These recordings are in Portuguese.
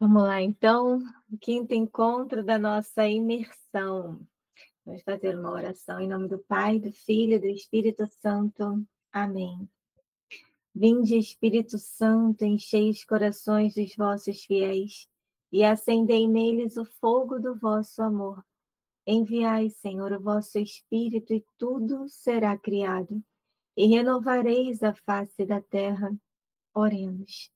Vamos lá, então, o quinto encontro da nossa imersão. Vamos fazer uma oração em nome do Pai, do Filho e do Espírito Santo. Amém. Vinde, Espírito Santo, enchei os corações dos vossos fiéis e acendei neles o fogo do vosso amor. Enviai, Senhor, o vosso Espírito e tudo será criado, e renovareis a face da terra. Oremos.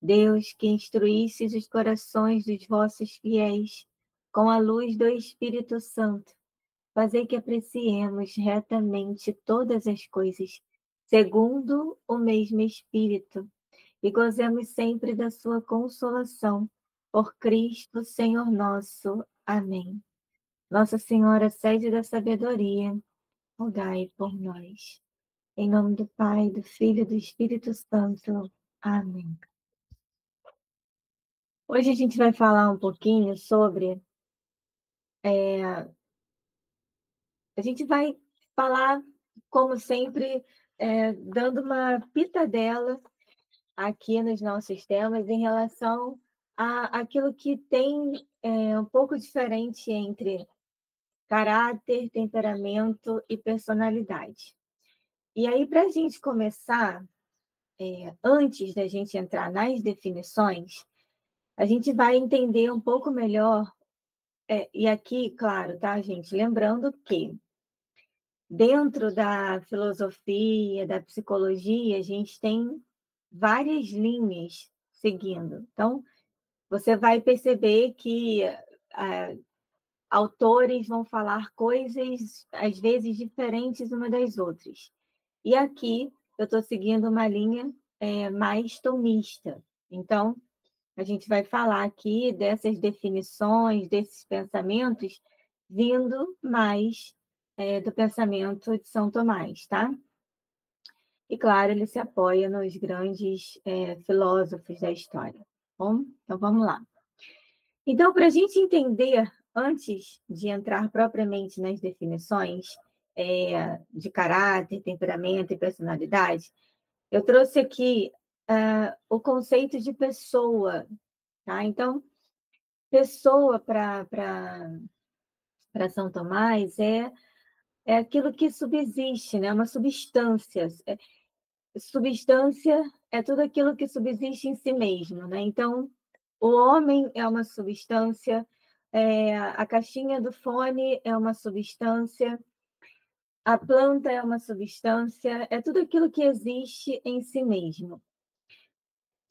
Deus, que instruístes os corações dos vossos fiéis com a luz do Espírito Santo, fazei que apreciemos retamente todas as coisas, segundo o mesmo Espírito, e gozemos sempre da sua consolação. Por Cristo, Senhor nosso. Amém. Nossa Senhora, sede da sabedoria, rogai por nós. Em nome do Pai, do Filho e do Espírito Santo. Amém. Hoje a gente vai falar um pouquinho sobre. A gente vai falar, como sempre, dando uma pitadela aqui nos nossos temas em relação àquilo que tem um pouco diferente entre caráter, temperamento e personalidade. E aí, para a gente começar, antes da gente entrar nas definições, a gente vai entender um pouco melhor. E aqui, claro, tá, gente? Lembrando que dentro da filosofia, da psicologia, a gente tem várias linhas seguindo. Então, você vai perceber que ah, autores vão falar coisas, às vezes, diferentes uma das outras. E aqui eu estou seguindo uma linha mais tomista. Então, a gente vai falar aqui dessas definições, desses pensamentos, vindo mais do pensamento de São Tomás, tá? E, claro, ele se apoia nos grandes filósofos da história. Bom, então vamos lá. Então, para a gente entender, antes de entrar propriamente nas definições de caráter, temperamento e personalidade, eu trouxe aqui o conceito de pessoa, tá? Então, pessoa para São Tomás é aquilo que subsiste, né? Uma substância. Substância é tudo aquilo que subsiste em si mesmo, né? Então, o homem é uma substância, a caixinha do fone é uma substância, a planta é uma substância, é tudo aquilo que existe em si mesmo.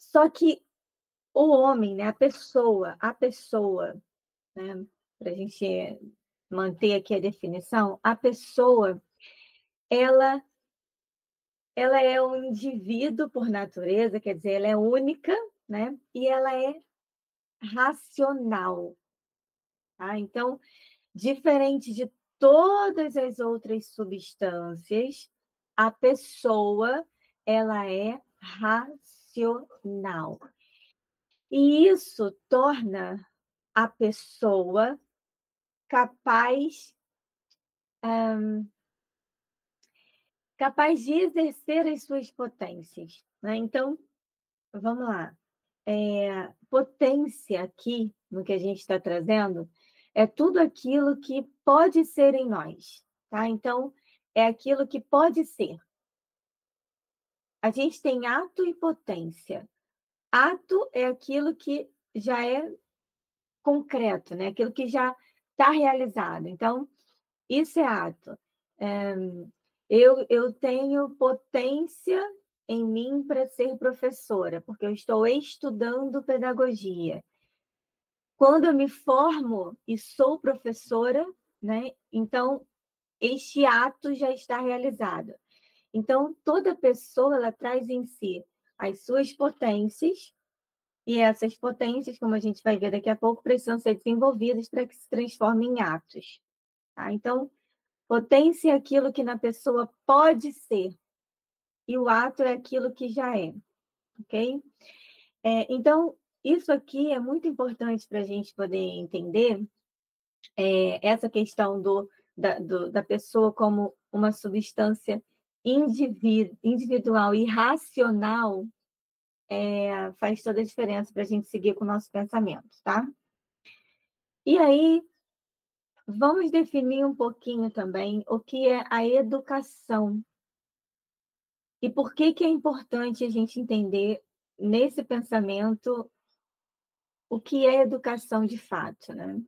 Só que o homem, né? A pessoa, né? Para a gente manter aqui a definição, a pessoa, ela, ela é um indivíduo por natureza, quer dizer, ela é única, né? E ela é racional, tá? Então, diferente de todas as outras substâncias, a pessoa, ela é racional. E isso torna a pessoa capaz capaz de exercer as suas potências, né? Então, vamos lá. Potência aqui, no que a gente está trazendo, é tudo aquilo que pode ser em nós, tá? Então, é aquilo que pode ser. A gente tem ato e potência. Ato é aquilo que já é concreto, né? Aquilo que já está realizado. Então, isso é ato. É, eu tenho potência em mim para ser professora, porque eu estou estudando pedagogia. Quando eu me formo e sou professora, né, então este ato já está realizado. Então, toda pessoa ela traz em si as suas potências, e essas potências, como a gente vai ver daqui a pouco, precisam ser desenvolvidas para que se transformem em atos. Tá? Então, potência é aquilo que na pessoa pode ser, e o ato é aquilo que já é, ok? Então, isso aqui é muito importante para a gente poder entender essa questão da pessoa como uma substância individual e racional, faz toda a diferença para a gente seguir com o nosso pensamento, tá? E aí, vamos definir um pouquinho também o que é a educação. E por que que é importante a gente entender, nesse pensamento, o que é educação de fato, né?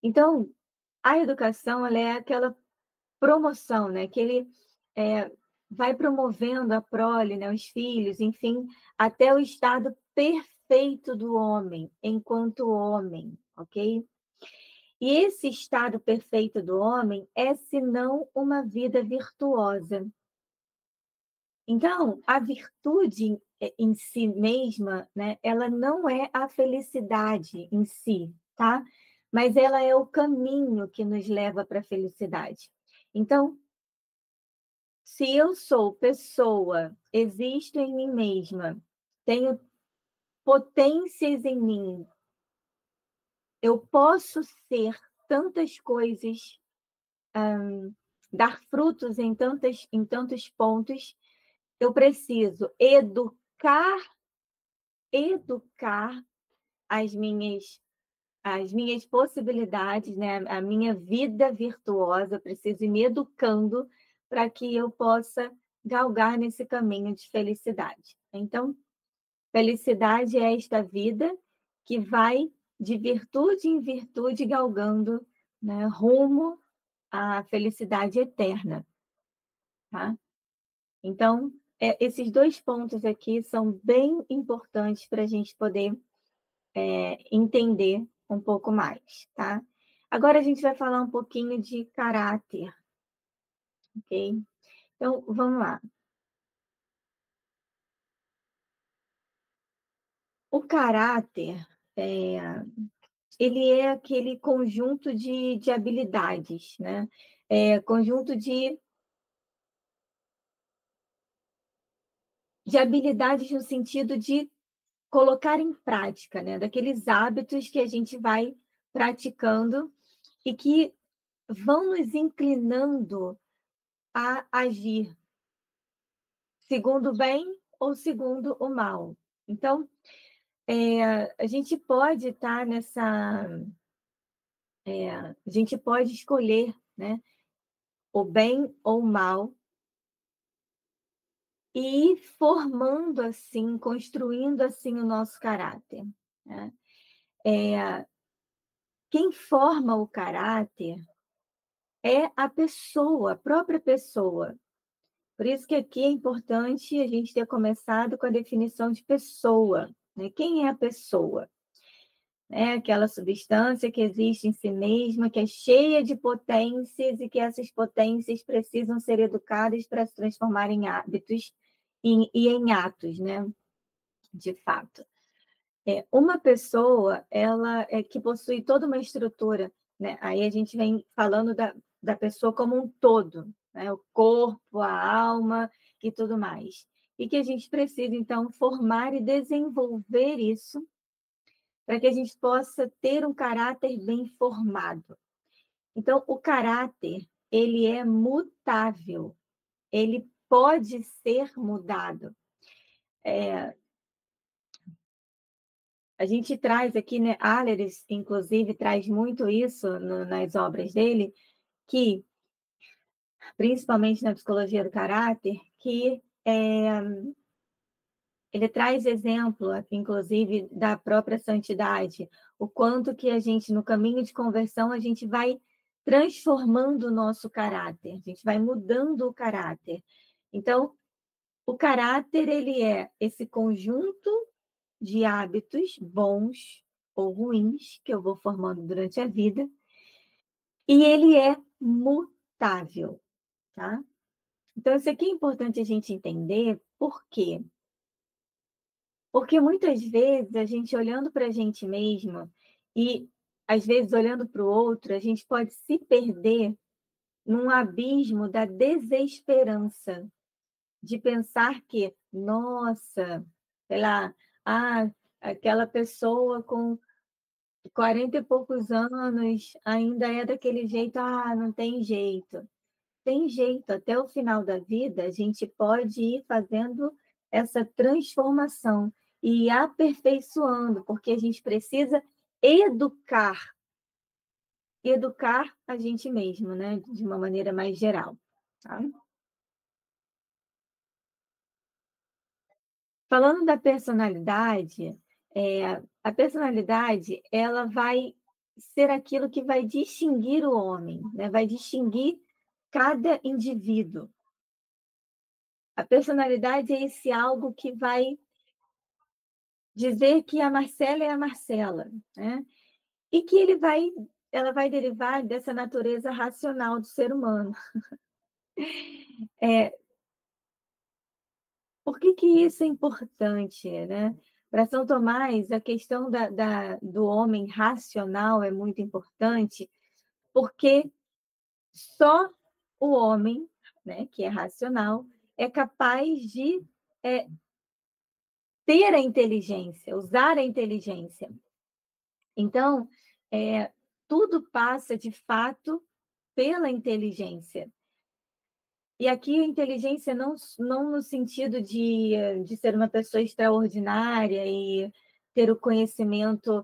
Então, a educação, ela é aquela promoção, né? Que ele vai promovendo a prole, né? Os filhos, enfim, até o estado perfeito do homem, enquanto homem, ok? E esse estado perfeito do homem é, senão, uma vida virtuosa. Então, a virtude em si mesma, né, ela não é a felicidade em si, tá? Mas ela é o caminho que nos leva para a felicidade. Então, se eu sou pessoa, existo em mim mesma, tenho potências em mim, eu posso ser tantas coisas, dar frutos em tantos pontos, eu preciso educar as minhas possibilidades, né? A minha vida virtuosa, eu preciso ir me educando para que eu possa galgar nesse caminho de felicidade. Então, felicidade é esta vida que vai de virtude em virtude galgando, né, rumo à felicidade eterna, tá? Então, esses dois pontos aqui são bem importantes para a gente poder entender um pouco mais, tá? Agora a gente vai falar um pouquinho de caráter, ok? Então, vamos lá. O caráter, ele é aquele conjunto de habilidades, né? Conjunto de habilidades no sentido de colocar em prática, né? Daqueles hábitos que a gente vai praticando e que vão nos inclinando a agir segundo o bem ou segundo o mal. Então, a gente pode estar a gente pode escolher, né, o bem ou o mal e ir formando assim, construindo assim o nosso caráter, né? Quem forma o caráter é a pessoa, a própria pessoa. Por isso que aqui é importante a gente ter começado com a definição de pessoa, né? Quem é a pessoa? É aquela substância que existe em si mesma, que é cheia de potências e que essas potências precisam ser educadas para se transformar em hábitos e em atos, né? De fato. Uma pessoa, ela que possui toda uma estrutura, né? Aí a gente vem falando da pessoa como um todo, né? O corpo, a alma e tudo mais. E que a gente precisa, então, formar e desenvolver isso para que a gente possa ter um caráter bem formado. Então, o caráter, ele é mutável, ele pode ser mudado. A gente traz aqui, né, Ahleres, inclusive, traz muito isso nas obras dele, que, principalmente na psicologia do caráter, que ele traz exemplo, inclusive, da própria santidade, o quanto que a gente, no caminho de conversão, a gente vai transformando o nosso caráter, a gente vai mudando o caráter. Então, o caráter, ele é esse conjunto de hábitos bons ou ruins que eu vou formando durante a vida, e ele é mutável, tá? Então, isso aqui é importante a gente entender, por quê? Porque muitas vezes a gente olhando para a gente mesma e às vezes olhando para o outro, a gente pode se perder num abismo da desesperança, de pensar que, nossa, sei lá, aquela pessoa com 40 e poucos anos ainda é daquele jeito, não tem jeito. Tem jeito, até o final da vida a gente pode ir fazendo essa transformação e aperfeiçoando, porque a gente precisa educar a gente mesmo, né? De uma maneira mais geral. Tá? Falando da personalidade, a personalidade ela vai ser aquilo que vai distinguir o homem, né? Vai distinguir cada indivíduo. A personalidade é esse algo que vai dizer que a Marcela é a Marcela, né? E que ela vai derivar dessa natureza racional do ser humano. É, por que que isso é importante, né? Para São Tomás, a questão do homem racional é muito importante, porque só o homem, né, que é racional, é capaz de é, ter a inteligência, usar a inteligência. Então, tudo passa, de fato, pela inteligência. E aqui a inteligência não no sentido de ser uma pessoa extraordinária e ter o conhecimento,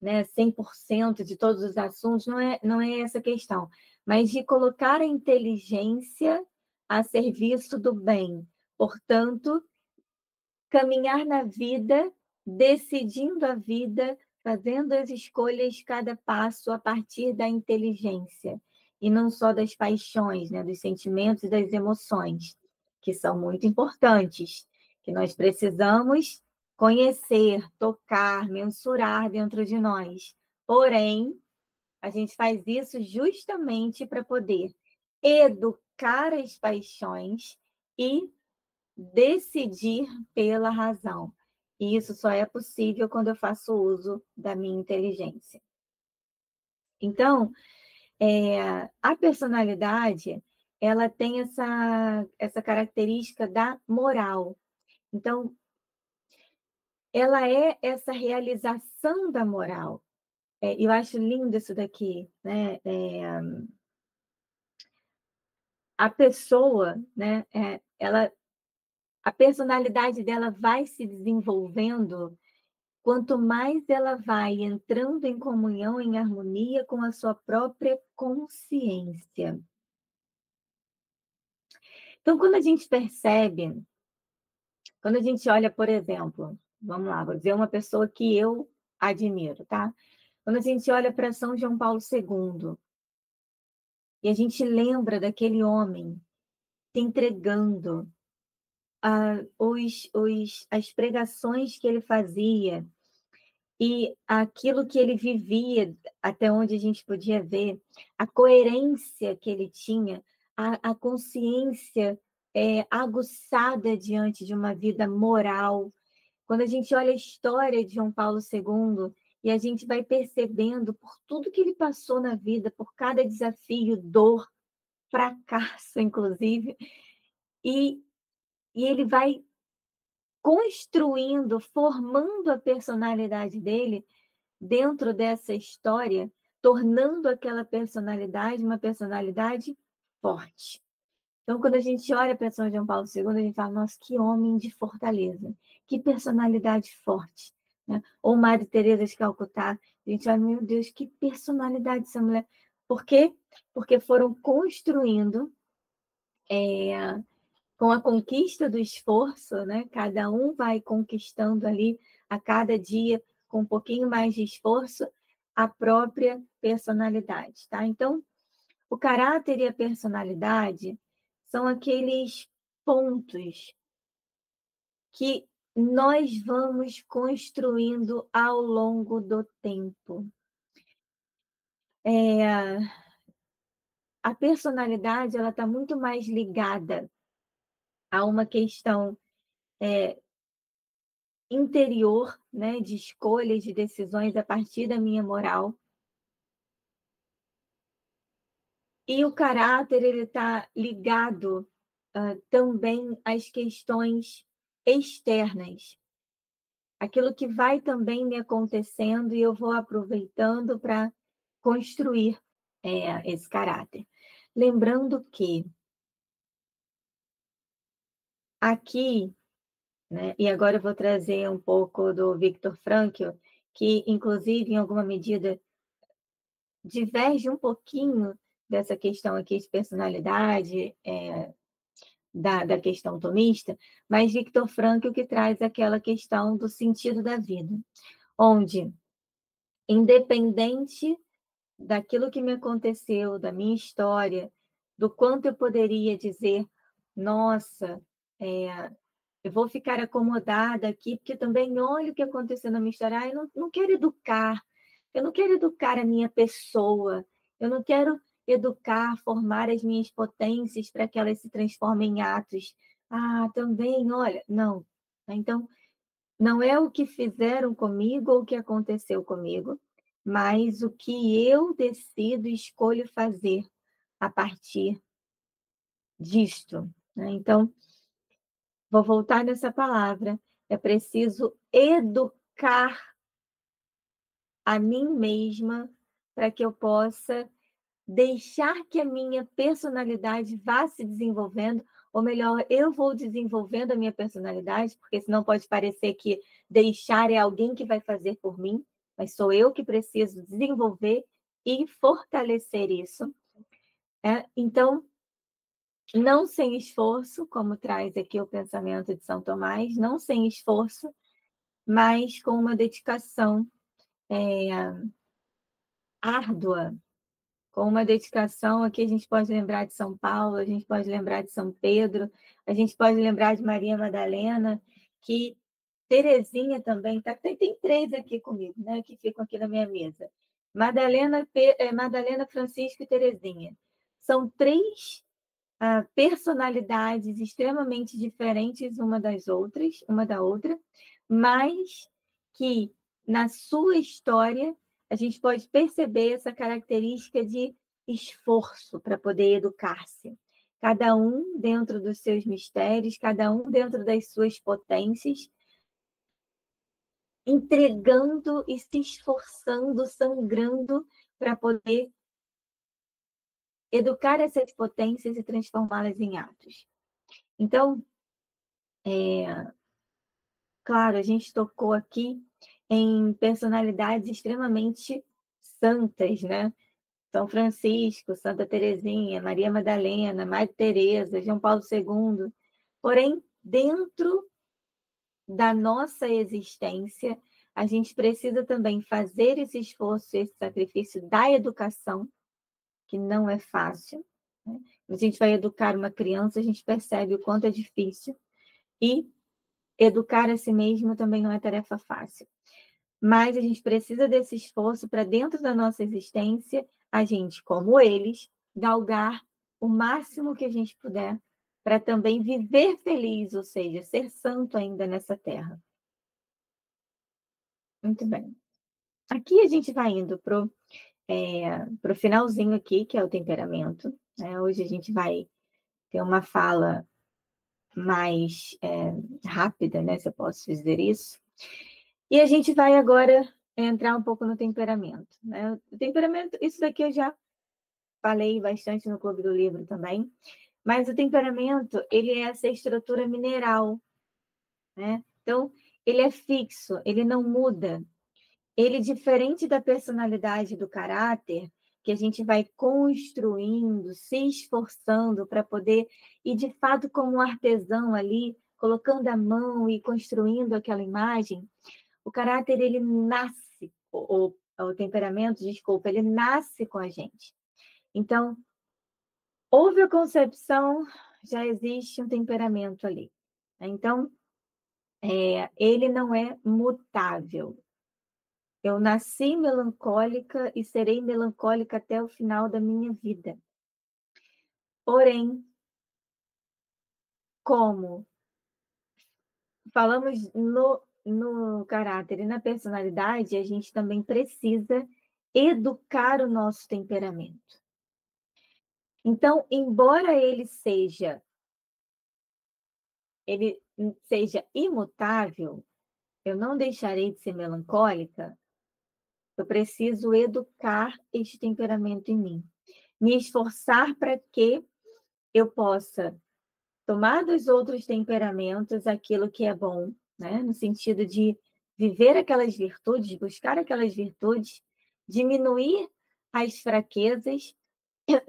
né, 100% de todos os assuntos, não é essa a questão, mas de colocar a inteligência a serviço do bem. Portanto, caminhar na vida, decidindo a vida, fazendo as escolhas cada passo a partir da inteligência, e não só das paixões, né, dos sentimentos e das emoções, que são muito importantes, que nós precisamos conhecer, tocar, mensurar dentro de nós. Porém, a gente faz isso justamente para poder educar as paixões e decidir pela razão. E isso só é possível quando eu faço uso da minha inteligência. Então, a personalidade, ela tem essa característica da moral. Então, ela é essa realização da moral. Eu acho lindo isso daqui, né? A pessoa, né? A personalidade dela vai se desenvolvendo quanto mais ela vai entrando em comunhão, em harmonia com a sua própria consciência. Então, quando a gente olha, por exemplo, vamos lá, vou dizer uma pessoa que eu admiro, tá? Quando a gente olha para São João Paulo II e a gente lembra daquele homem se entregando as pregações que ele fazia, e aquilo que ele vivia, até onde a gente podia ver, a coerência que ele tinha, a consciência aguçada diante de uma vida moral. Quando a gente olha a história de João Paulo II, e a gente vai percebendo por tudo que ele passou na vida, por cada desafio, dor, fracasso, inclusive, e, e ele vai construindo, formando a personalidade dele dentro dessa história, tornando aquela personalidade uma personalidade forte. Então, quando a gente olha para São João Paulo II, a gente fala, nossa, que homem de fortaleza, que personalidade forte. Né? Ou Madre Teresa de Calcutá, a gente olha, meu Deus, que personalidade essa mulher. Por quê? Porque foram construindo com a conquista do esforço, né? Cada um vai conquistando ali a cada dia, com um pouquinho mais de esforço, a própria personalidade, tá? Então, o caráter e a personalidade são aqueles pontos que nós vamos construindo ao longo do tempo. A personalidade ela está muito mais ligada a uma questão interior, né, de escolhas, de decisões a partir da minha moral. E o caráter ele está ligado também às questões externas, aquilo que vai também me acontecendo e eu vou aproveitando para construir esse caráter. Lembrando que aqui né? E agora eu vou trazer um pouco do Viktor Frankl, que, inclusive, em alguma medida, diverge um pouquinho dessa questão aqui de personalidade, da questão tomista, mas Viktor Frankl que traz aquela questão do sentido da vida, onde, independente daquilo que me aconteceu, da minha história, do quanto eu poderia dizer, nossa, eu vou ficar acomodada aqui, porque também olha o que aconteceu na minha história. Ah, eu não quero educar a minha pessoa, eu não quero educar, formar as minhas potências para que elas se transformem em atos. Ah, também, olha, não. Então, não é o que fizeram comigo ou o que aconteceu comigo, mas o que eu decido e escolho fazer a partir disto, né? Então, vou voltar nessa palavra. É preciso educar a mim mesma para que eu possa deixar que a minha personalidade vá se desenvolvendo, ou melhor, eu vou desenvolvendo a minha personalidade, porque senão pode parecer que deixar é alguém que vai fazer por mim, mas sou eu que preciso desenvolver e fortalecer isso. Então, não sem esforço, como traz aqui o pensamento de São Tomás, não sem esforço, mas com uma dedicação árdua, com uma dedicação. Aqui a gente pode lembrar de São Paulo, a gente pode lembrar de São Pedro, a gente pode lembrar de Maria Madalena, que Terezinha também, tem três aqui comigo, né, que ficam aqui na minha mesa. Madalena, Francisco e Terezinha. São três personalidades extremamente diferentes uma da outra, mas que na sua história a gente pode perceber essa característica de esforço para poder educar-se. Cada um dentro dos seus mistérios, cada um dentro das suas potências, entregando e se esforçando, sangrando para poder educar essas potências e transformá-las em atos. Então, claro, a gente tocou aqui em personalidades extremamente santas, né? São Francisco, Santa Teresinha, Maria Madalena, Madre Teresa, João Paulo II. Porém, dentro da nossa existência, a gente precisa também fazer esse esforço, esse sacrifício da educação, que não é fácil, né? A gente vai educar uma criança, a gente percebe o quanto é difícil, e educar a si mesmo também não é tarefa fácil. Mas a gente precisa desse esforço para, dentro da nossa existência, a gente, como eles, galgar o máximo que a gente puder para também viver feliz, ou seja, ser santo ainda nessa terra. Muito bem. Aqui a gente vai indo para o finalzinho aqui, que é o temperamento, né? Hoje a gente vai ter uma fala mais rápida, né, se eu posso dizer isso. E a gente vai agora entrar um pouco no temperamento, né? O temperamento, isso daqui eu já falei bastante no Clube do Livro também, mas o temperamento, ele é essa estrutura mineral, né? Então, ele é fixo, ele não muda. Ele, diferente da personalidade, do caráter, que a gente vai construindo, se esforçando para poder, e de fato, como um artesão ali, colocando a mão e construindo aquela imagem, o caráter, ele nasce, o temperamento, desculpa, ele nasce com a gente. Então, houve a concepção, já existe um temperamento ali. Então, ele não é mutável. Eu nasci melancólica e serei melancólica até o final da minha vida. Porém, como falamos no caráter e na personalidade, a gente também precisa educar o nosso temperamento. Então, embora ele seja imutável, eu não deixarei de ser melancólica, eu preciso educar este temperamento em mim. Me esforçar para que eu possa tomar dos outros temperamentos aquilo que é bom, né? No sentido de viver aquelas virtudes, buscar aquelas virtudes, diminuir as fraquezas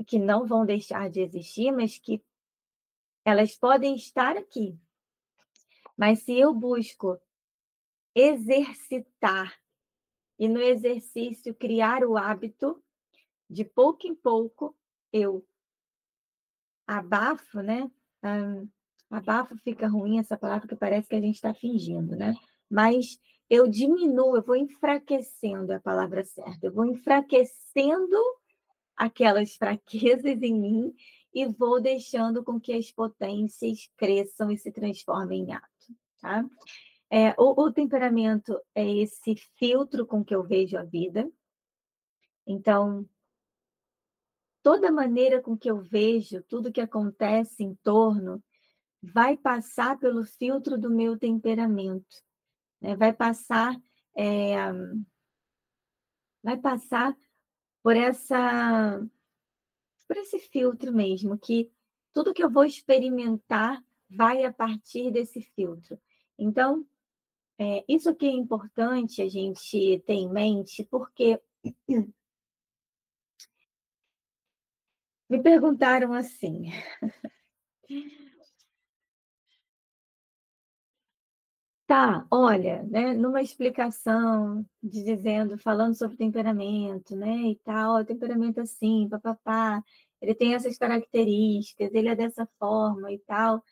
que não vão deixar de existir, mas que elas podem estar aqui. Mas se eu busco exercitar e no exercício criar o hábito, de pouco em pouco eu abafo, né? Ah, abafo fica ruim essa palavra que parece que a gente está fingindo, né? Mas eu diminuo, eu vou enfraquecendo a palavra certa, eu vou enfraquecendo aquelas fraquezas em mim e vou deixando com que as potências cresçam e se transformem em ato, tá? O temperamento é esse filtro com que eu vejo a vida. Então, toda maneira com que eu vejo tudo que acontece em torno vai passar pelo filtro do meu temperamento, né? É, vai passar por por esse filtro mesmo, que tudo que eu vou experimentar vai a partir desse filtro. Então, isso que é importante a gente ter em mente, porque me perguntaram assim, tá, olha, né, numa explicação dizendo, falando sobre temperamento, né, e tal, o temperamento assim, papapá, ele tem essas características, ele é dessa forma e tal.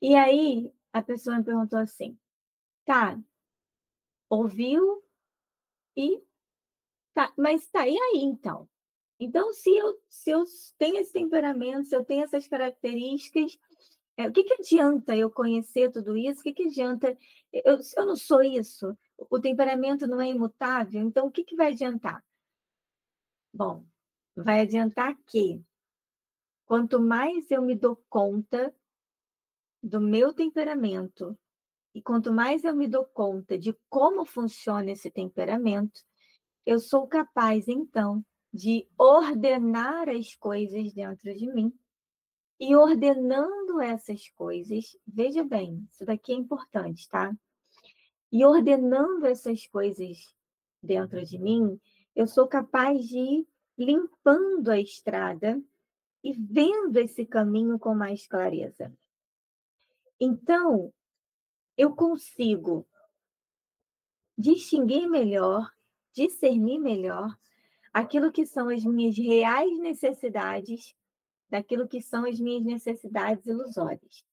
E aí a pessoa me perguntou assim, tá, ouviu e tá, mas tá, e aí então? Então, se eu tenho esse temperamento, se eu tenho essas características, o que que adianta eu conhecer tudo isso? O que que adianta? Se eu não sou isso, o temperamento não é imutável, então o que que vai adiantar? Bom, vai adiantar que quanto mais eu me dou conta do meu temperamento e quanto mais eu me dou conta de como funciona esse temperamento, eu sou capaz, então, de ordenar as coisas dentro de mim. E ordenando essas coisas, veja bem, isso daqui é importante, tá? E ordenando essas coisas dentro de mim, eu sou capaz de ir limpando a estrada e vendo esse caminho com mais clareza. Então, eu consigo distinguir melhor, discernir melhor aquilo que são as minhas reais necessidades daquilo que são as minhas necessidades ilusórias.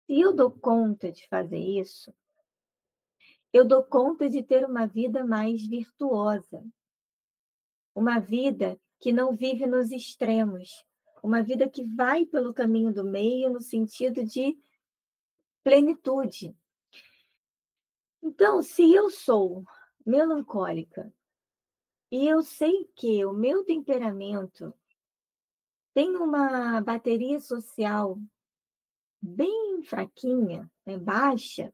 Se eu dou conta de fazer isso, eu dou conta de ter uma vida mais virtuosa, uma vida que não vive nos extremos, uma vida que vai pelo caminho do meio no sentido de plenitude. Então, se eu sou melancólica e eu sei que o meu temperamento tem uma bateria social bem fraquinha, né, baixa,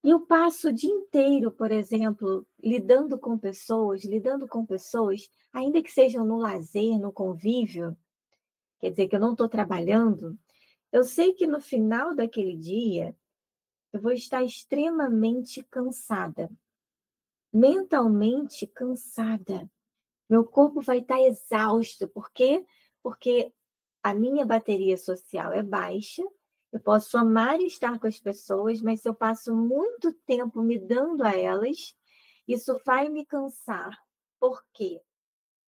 e eu passo o dia inteiro, por exemplo, lidando com pessoas, ainda que sejam no lazer, no convívio, quer dizer que eu não estou trabalhando, eu sei que no final daquele dia eu vou estar extremamente cansada, mentalmente cansada. Meu corpo vai estar exausto. Por quê? Porque a minha bateria social é baixa. Eu posso amar estar com as pessoas, mas se eu passo muito tempo me dando a elas, isso vai me cansar. Por quê?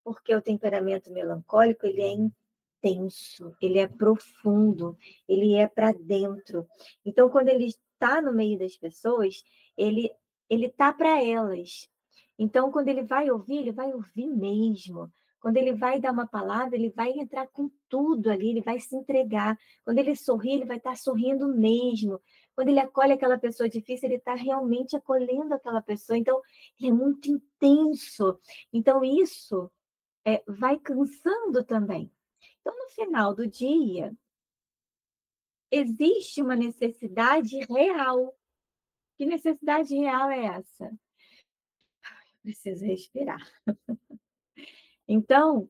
Porque o temperamento melancólico, ele é intenso, ele é profundo, ele é para dentro. Então, quando ele está no meio das pessoas, ele ele tá para elas. Então, quando ele vai ouvir mesmo. Quando ele vai dar uma palavra, ele vai entrar com tudo ali, ele vai se entregar. Quando ele sorri, ele vai estar sorrindo mesmo. Quando ele acolhe aquela pessoa difícil, ele está realmente acolhendo aquela pessoa. Então, ele é muito intenso. Então, isso vai cansando também. Então, no final do dia, existe uma necessidade real. Que necessidade real é essa? Preciso respirar. Então,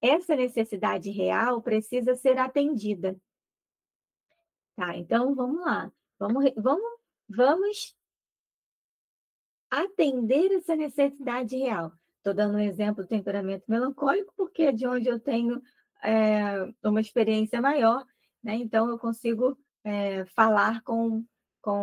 essa necessidade real precisa ser atendida. Tá, então vamos lá. Vamos atender essa necessidade real. Estou dando um exemplo do temperamento melancólico, porque é de onde eu tenho uma experiência maior, né? Então eu consigo falar com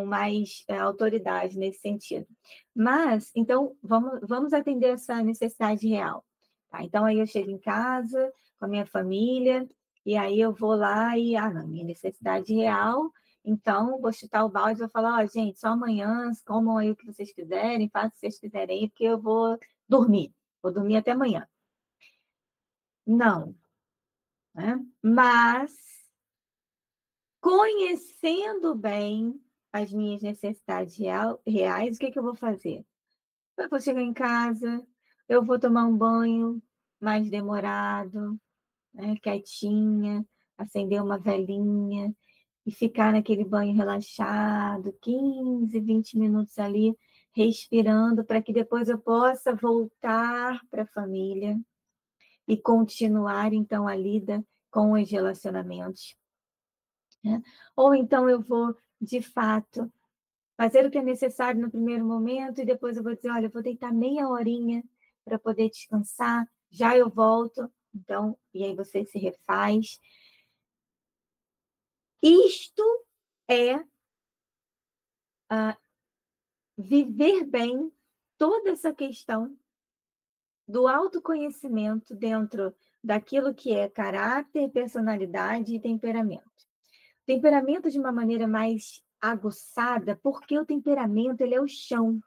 mais autoridade nesse sentido. Mas, então, vamos atender essa necessidade real. Tá? Então, aí eu chego em casa com a minha família, e aí eu vou lá e, não, minha necessidade real, então vou chutar o balde e vou falar, gente, só amanhã, comam aí o que vocês quiserem, façam o que vocês quiserem aí, porque eu vou dormir até amanhã. Não, né? Mas, conhecendo bem as minhas necessidades reais, o que eu vou fazer? Eu vou chegar em casa, eu vou tomar um banho mais demorado, né, quietinha, acender uma velinha e ficar naquele banho relaxado, 15, 20 minutos ali, respirando, para que depois eu possa voltar para a família e continuar, então, a lida com os relacionamentos. Né? Ou então eu vou, de fato, fazer o que é necessário no primeiro momento e depois eu vou dizer, olha, eu vou deitar meia horinha para poder descansar, já eu volto. Então, e aí você se refaz. Isto é viver bem toda essa questão do autoconhecimento dentro daquilo que é caráter, personalidade e temperamento. Temperamento de uma maneira mais aguçada, porque o temperamento ele é o chão.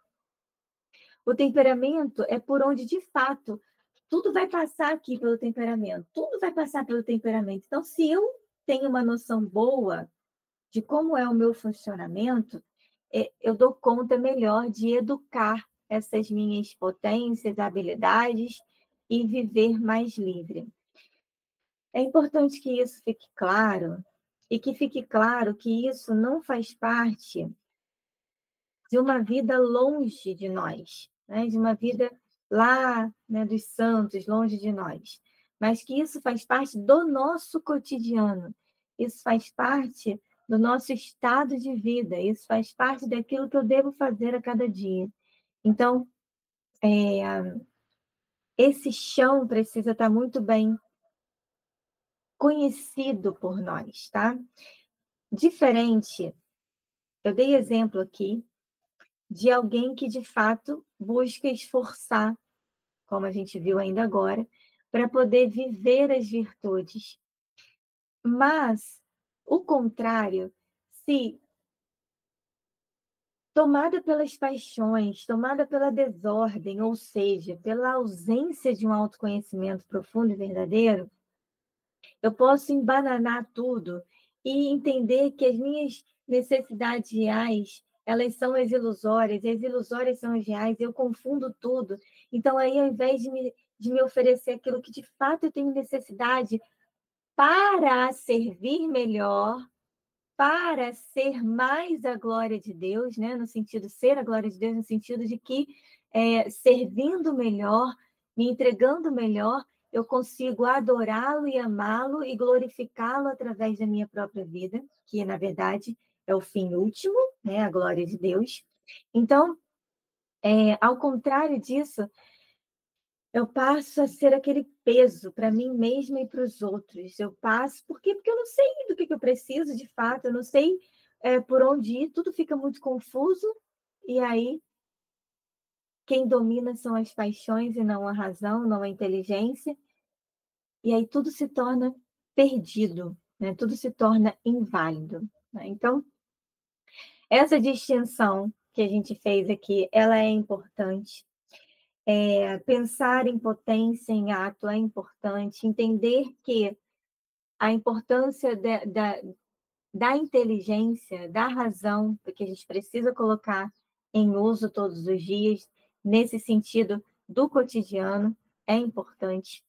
O temperamento é por onde, de fato, tudo vai passar aqui pelo temperamento. Tudo vai passar pelo temperamento. Então, se eu tenho uma noção boa de como é o meu funcionamento, eu dou conta melhor de educar essas minhas potências, habilidades e viver mais livre. É importante que isso fique claro e que fique claro que isso não faz parte de uma vida longe de nós, né? De uma vida lá, né, dos santos, longe de nós, mas que isso faz parte do nosso cotidiano, isso faz parte do nosso estado de vida, isso faz parte daquilo que eu devo fazer a cada dia. Então, esse chão precisa estar muito bem conhecido por nós, tá? Diferente, eu dei exemplo aqui de alguém que de fato busca esforçar, como a gente viu ainda agora, para poder viver as virtudes. Mas o contrário, se tomada pelas paixões, tomada pela desordem, ou seja, pela ausência de um autoconhecimento profundo e verdadeiro, eu posso embananar tudo e entender que as minhas necessidades reais, elas são as ilusórias são as reais, eu confundo tudo. Então, aí, ao invés de me oferecer aquilo que de fato eu tenho necessidade para servir melhor, para ser mais a glória de Deus, né? No sentido, ser a glória de Deus, no sentido de que servindo melhor, me entregando melhor, eu consigo adorá-lo e amá-lo e glorificá-lo através da minha própria vida, que na verdade é o fim último, né? A glória de Deus. Então, ao contrário disso, eu passo a ser aquele peso para mim mesma e para os outros. Eu passo, por quê? Porque eu não sei do que eu preciso de fato, eu não sei por onde ir, tudo fica muito confuso, e aí quem domina são as paixões e não a razão, não a inteligência, e aí tudo se torna perdido, né? Tudo se torna inválido. Né? Então, essa distinção que a gente fez aqui, ela é importante. Pensar em potência, em ato é importante, entender que a importância da inteligência, da razão, porque a gente precisa colocar em uso todos os dias, nesse sentido do cotidiano, é importante.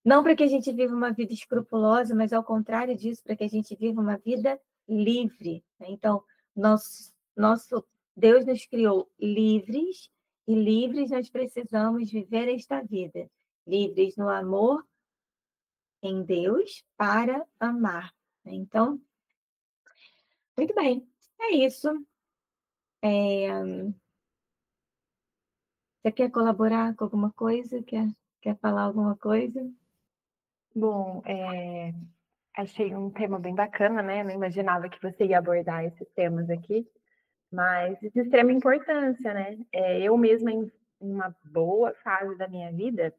Não para que a gente viva uma vida escrupulosa, mas ao contrário disso, para que a gente viva uma vida livre. Né? Então, nosso Deus nos criou livres, e livres nós precisamos viver esta vida. Livres no amor, em Deus para amar. Então, muito bem, é isso. Você quer colaborar com alguma coisa? Quer falar alguma coisa? Bom, achei um tema bem bacana, né? Não imaginava que você ia abordar esses temas aqui, mas de extrema importância, né? Eu mesma, em uma boa fase da minha vida,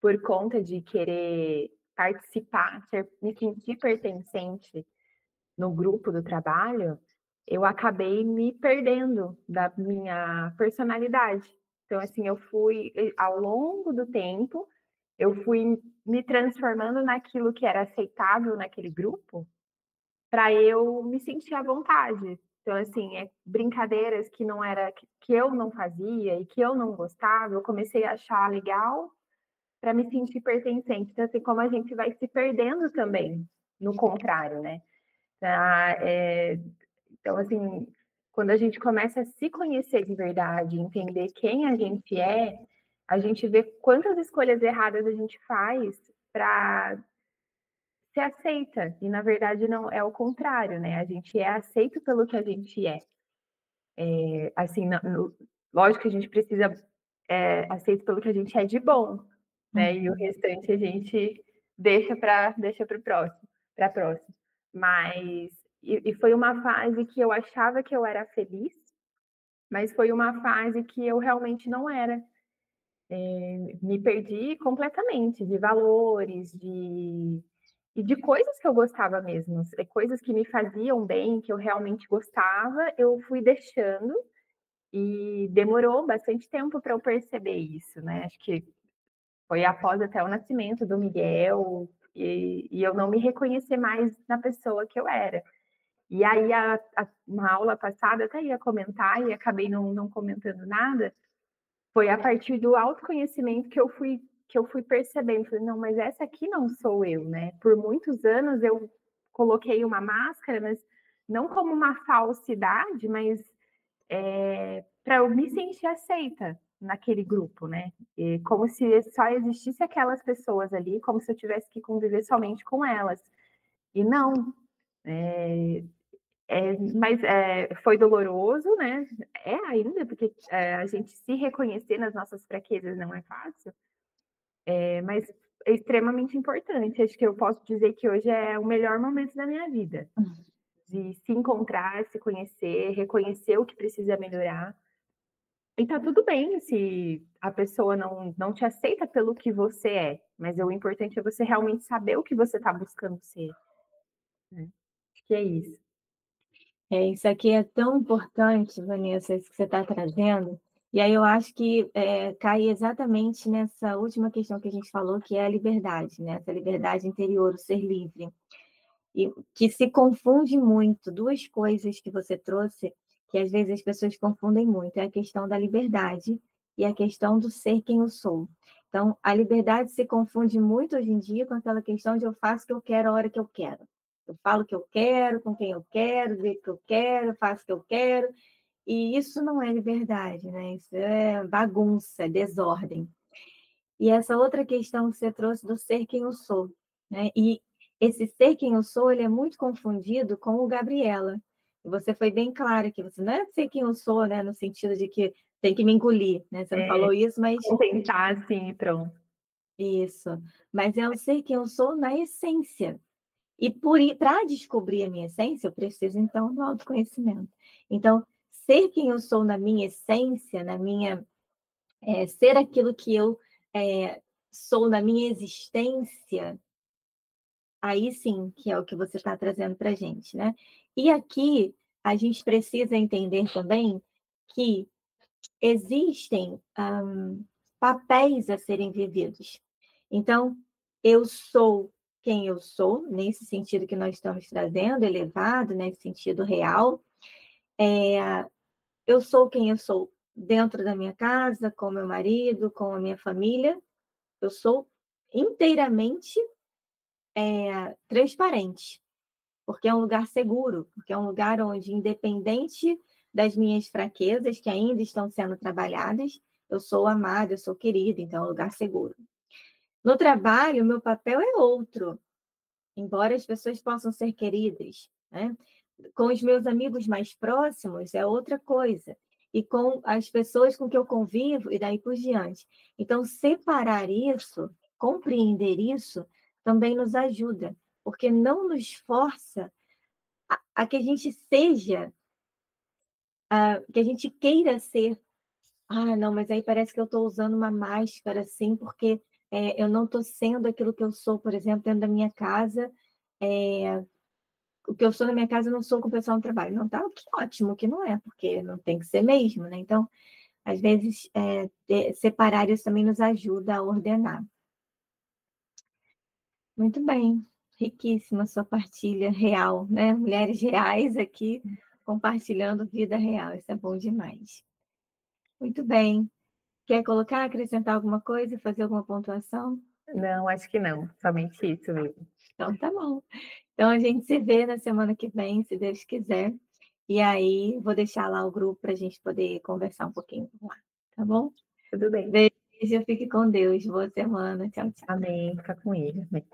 por conta de querer participar, me sentir pertencente no grupo do trabalho, eu acabei me perdendo da minha personalidade. Então, assim, ao longo do tempo, eu fui me transformando naquilo que era aceitável naquele grupo, para eu me sentir à vontade. Então, assim, brincadeiras que não era que eu não fazia e que eu não gostava, eu comecei a achar legal para me sentir pertencente. Então, assim, como a gente vai se perdendo também, no contrário, né? Tá, então, assim, quando a gente começa a se conhecer de verdade, entender quem a gente vê quantas escolhas erradas a gente faz para ser aceita. E, na verdade, não é o contrário, né? A gente é aceito pelo que a gente é. Assim, lógico que a gente precisa aceito pelo que a gente é de bom, né? E o restante a gente deixa para o próximo, para a próxima. Mas foi uma fase que eu achava que eu era feliz, mas foi uma fase que eu realmente não era. Me perdi completamente de valores, e de coisas que eu gostava mesmo, coisas que me faziam bem, que eu realmente gostava, eu fui deixando e demorou bastante tempo para eu perceber isso, né? Acho que foi após até o nascimento do Miguel e eu não me reconhecer mais na pessoa que eu era. E aí, uma aula passada, até ia comentar e acabei não comentando nada, foi a partir do autoconhecimento que eu fui percebendo, falei, não, mas essa aqui não sou eu, né? Por muitos anos eu coloquei uma máscara, mas não como uma falsidade, mas para eu me sentir aceita naquele grupo, né? E como se só existisse aquelas pessoas ali, como se eu tivesse que conviver somente com elas. E não, mas foi doloroso, né? É ainda, porque a gente se reconhecer nas nossas fraquezas não é fácil, mas é extremamente importante. Acho que eu posso dizer que hoje é o melhor momento da minha vida, de se encontrar, se conhecer, reconhecer o que precisa melhorar. E tá tudo bem se a pessoa não te aceita pelo que você é, mas o importante é você realmente saber o que você está buscando ser, né. Acho que é isso. Isso aqui é tão importante, Vanessa, isso que você está trazendo. E aí eu acho que cai exatamente nessa última questão que a gente falou, que é a liberdade, né? Essa liberdade interior, o ser livre. E que se confunde muito, duas coisas que você trouxe, que às vezes as pessoas confundem muito, é a questão da liberdade e a questão do ser quem eu sou. Então, a liberdade se confunde muito hoje em dia com aquela questão de eu faço o que eu quero a hora que eu quero. Eu falo o que eu quero, com quem eu quero, do jeito que eu quero, faço o que eu quero, e isso não é liberdade, né? Isso é bagunça, é desordem. E essa outra questão que você trouxe do ser quem eu sou, né? E esse ser quem eu sou, ele é muito confundido com o Gabriela. E você foi bem clara que você não é ser quem eu sou, né? No sentido de que tem que me engolir, né? Você não É, falou isso, mas contentar, assim, e pronto. isso. Mas é o ser quem eu sou na essência. E para descobrir a minha essência, eu preciso, então, do autoconhecimento. Então, ser quem eu sou na minha essência, ser aquilo que eu sou na minha existência, aí sim que é o que você está trazendo para a gente, né? E aqui a gente precisa entender também que existem papéis a serem vividos. Então, eu sou quem eu sou, nesse sentido que nós estamos trazendo, elevado, nesse sentido real. Eu sou quem eu sou dentro da minha casa, com meu marido, com a minha família. Eu sou inteiramente transparente, porque é um lugar seguro, porque é um lugar onde, independente das minhas fraquezas, que ainda estão sendo trabalhadas, eu sou amada, eu sou querida, então é um lugar seguro. No trabalho, o meu papel é outro, embora as pessoas possam ser queridas, né? Com os meus amigos mais próximos é outra coisa, e com as pessoas com que eu convivo, e daí por diante. Então, separar isso, compreender isso, também nos ajuda, porque não nos força a que a gente seja, que a gente queira ser. Ah, não, mas aí parece que eu estou usando uma máscara, assim, porque eu não estou sendo aquilo que eu sou, por exemplo, dentro da minha casa. é, o que eu sou na minha casa, eu não sou com o pessoal no trabalho. Não tá? Que ótimo que não é, porque não tem que ser mesmo, né? Então, às vezes, separar isso também nos ajuda a ordenar. Muito bem, riquíssima sua partilha real, né? Mulheres reais aqui compartilhando vida real, isso é bom demais. Muito bem. Quer colocar, acrescentar alguma coisa, fazer alguma pontuação? Não, acho que não, somente isso mesmo. Então, tá bom. Então, a gente se vê na semana que vem, se Deus quiser. E aí, vou deixar lá o grupo para a gente poder conversar um pouquinho lá, tá bom? Tudo bem. Beijo, fique com Deus. Boa semana. Tchau, tchau. Amém. Fica com ele. Amém.